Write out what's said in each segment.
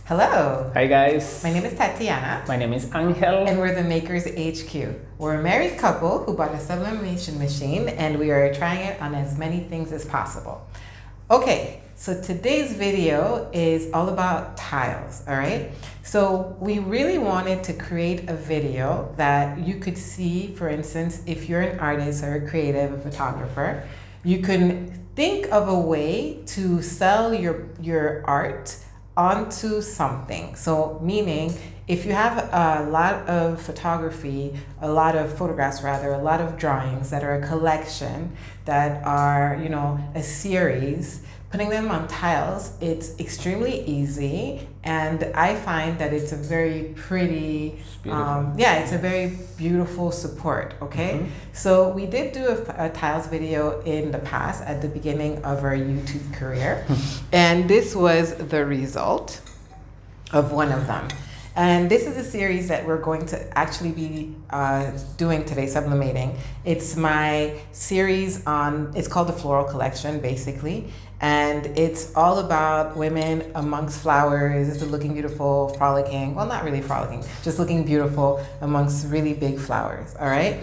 Hello. Hi guys. My name is Tatiana. My name is Angel. And we're the Makers HQ. We're a married couple who bought a sublimation machine and we are trying it on as many things as possible. Okay, so today's video is all about tiles, all right? So we really wanted to create a video that you could see, for instance, if you're an artist or a creative, a photographer, you can think of a way to sell your art onto something. So meaning if you have a lot of photography, a lot of photographs rather, a lot of drawings that are a collection, that are, you know, a series, putting them on tiles, it's extremely easy, and I find that it's a very pretty, it's a very beautiful support, okay? So we did do a tiles video in the past at the beginning of our YouTube career, and this was the result of one of them. And this is a series that we're going to actually be doing today, Sublimating. It's my series on, it's called the Floral Collection, basically. And it's all about women amongst flowers, looking beautiful, frolicking. Well, not really frolicking, just looking beautiful amongst really big flowers, all right?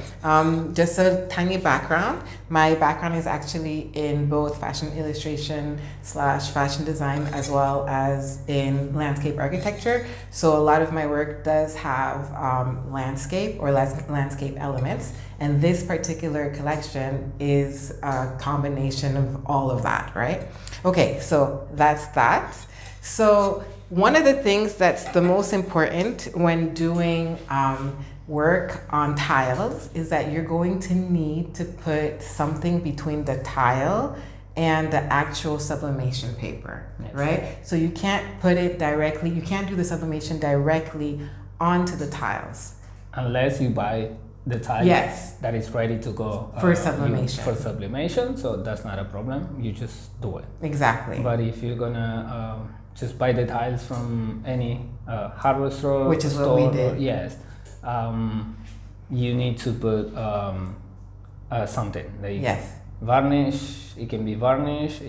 Just a tiny background. My background is actually in both fashion illustration / fashion design, as well as in landscape architecture. So a lot of my work does have landscape or landscape elements. And this particular collection is a combination of all of that, right? Okay, so that's that. So one of the things that's the most important when doing work on tiles is that you're going to need to put something between the tile and the actual sublimation paper, right? So you can't put it directly, you can't do the sublimation directly onto the tiles. Unless you buy the tile that is ready to go for sublimation. For sublimation, so that's not a problem. You just do it. Exactly. But if you're gonna just buy the tiles from any hardware store, which is what we did. You need to put something like varnish. It can be varnish.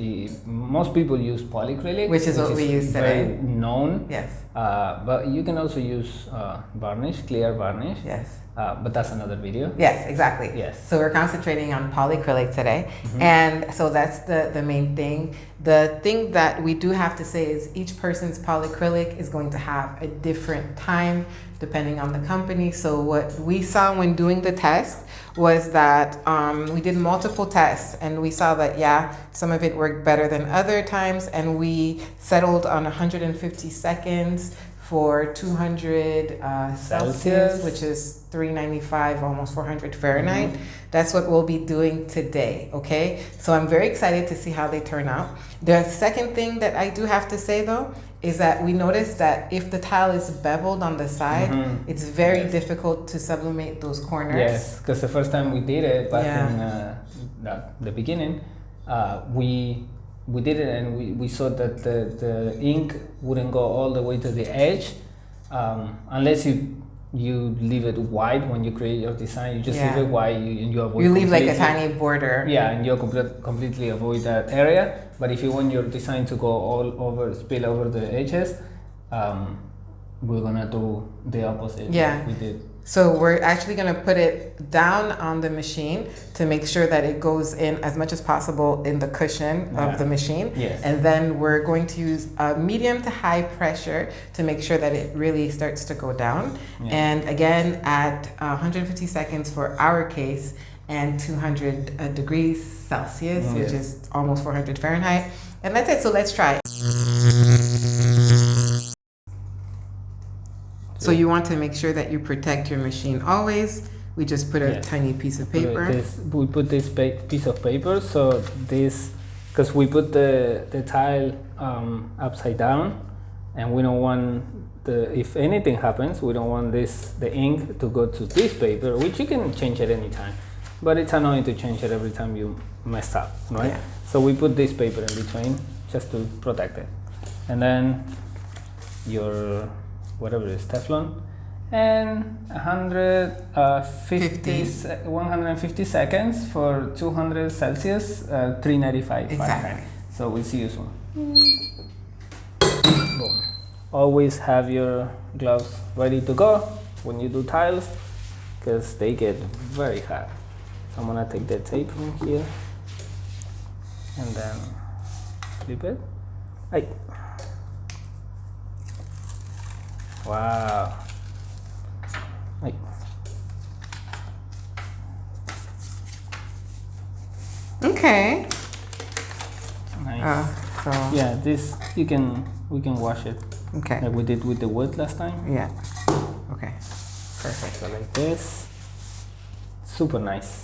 Most people use polycrylic, which is what we use today. Very known. Yes. But you can also use varnish, clear varnish. Yes. But that's another video. Yes, exactly. Yes. So we're concentrating on polycrylic today. And so that's the main thing. The thing that we do have to say is each person's polycrylic is going to have a different time depending on the company. So what we saw when doing the test was that we did multiple tests, and we saw that, some of it worked better than other times, and we settled on 150 seconds for 200 Celsius, which is 395, almost 400 Fahrenheit. That's what we'll be doing today, okay? So I'm very excited to see how they turn out. The second thing that I do have to say though, is that we noticed that if the tile is beveled on the side, it's very difficult to sublimate those corners. Yes, because the first time we did it back in the beginning, we did it and we saw that the ink wouldn't go all the way to the edge unless you leave it wide when you create your design. You just leave it wide and you avoid. You leave like a tiny border. Yeah, and you completely avoid that area. But if you want your design to go all over, spill over the edges, we're gonna do the opposite. Yeah, we did. So we're actually gonna put it down on the machine to make sure that it goes in as much as possible in the cushion of the machine. Yes. And then we're going to use a medium to high pressure to make sure that it really starts to go down. And again, at 150 seconds for our case, and 200 degrees Celsius, which is almost 400 Fahrenheit. And that's it, so let's try it. So you want to make sure that you protect your machine always. We just put a tiny piece of paper. We put this piece of paper, so this, because we put the tile upside down, and we don't want if anything happens, we don't want the ink to go to this paper, which you can change at any time. But it's annoying to change it every time you mess up, right? Yeah. So we put this paper in between just to protect it. And then your, whatever it is, Teflon, and 150 seconds for 200 Celsius, 395 Fahrenheit. So we'll see you soon. Boom. always have your gloves ready to go when you do tiles, because they get very hot. So I'm gonna take the tape from here and then flip it. Right. Wow. Right. Okay. Nice. So Yeah, this we can wash it. okay. Like we did with the wood last time. Yeah. Okay. Perfect. So like this. Super nice.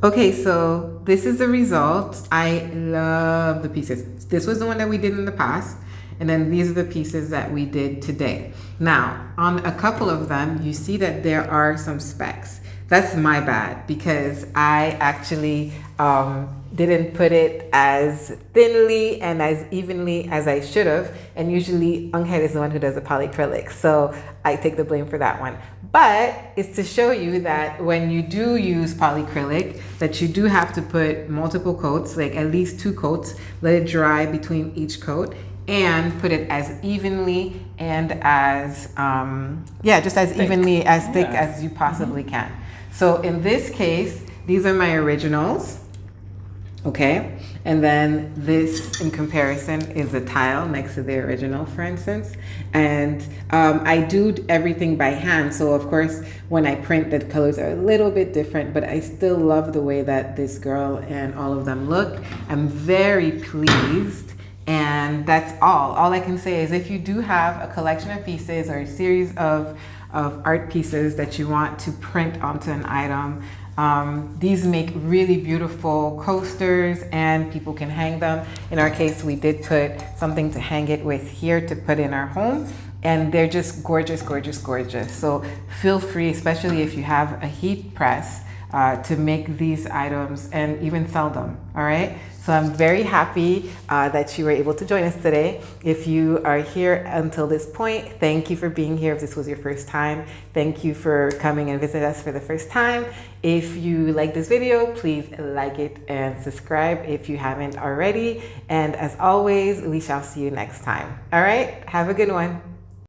Okay, so this is the result. I love the pieces. This was the one that we did in the past, and then these are the pieces that we did today. Now, on a couple of them, you see that there are some specks. That's my bad, because I actually didn't put it as thinly and as evenly as I should have. And usually Angel is the one who does the polycrylic, so I take the blame for that one. But it's to show you that when you do use polycrylic, that you do have to put multiple coats, like at least 2 coats, let it dry between each coat, and put it as evenly and as, just as evenly, as thick as you possibly can. So in this case, these are my originals, okay? And then this, in comparison, is the tile next to the original, for instance. And I do everything by hand. So of course, when I print, the colors are a little bit different, but I still love the way that this girl and all of them look. I'm very pleased. And that's all I can say is, if you do have a collection of pieces or a series of art pieces that you want to print onto an item, these make really beautiful coasters, and people can hang them. In our case, we did put something to hang it with here to put in our home, and they're just gorgeous, gorgeous, gorgeous. So feel free, especially if you have a heat press, to make these items and even sell them, all right? So I'm very happy that you were able to join us today. If you are here until this point, thank you for being here. If this was your first time, thank you for coming and visit us for the first time. If you like this video, please like it and subscribe if you haven't already. And as always, we shall see you next time. All right, have a good one.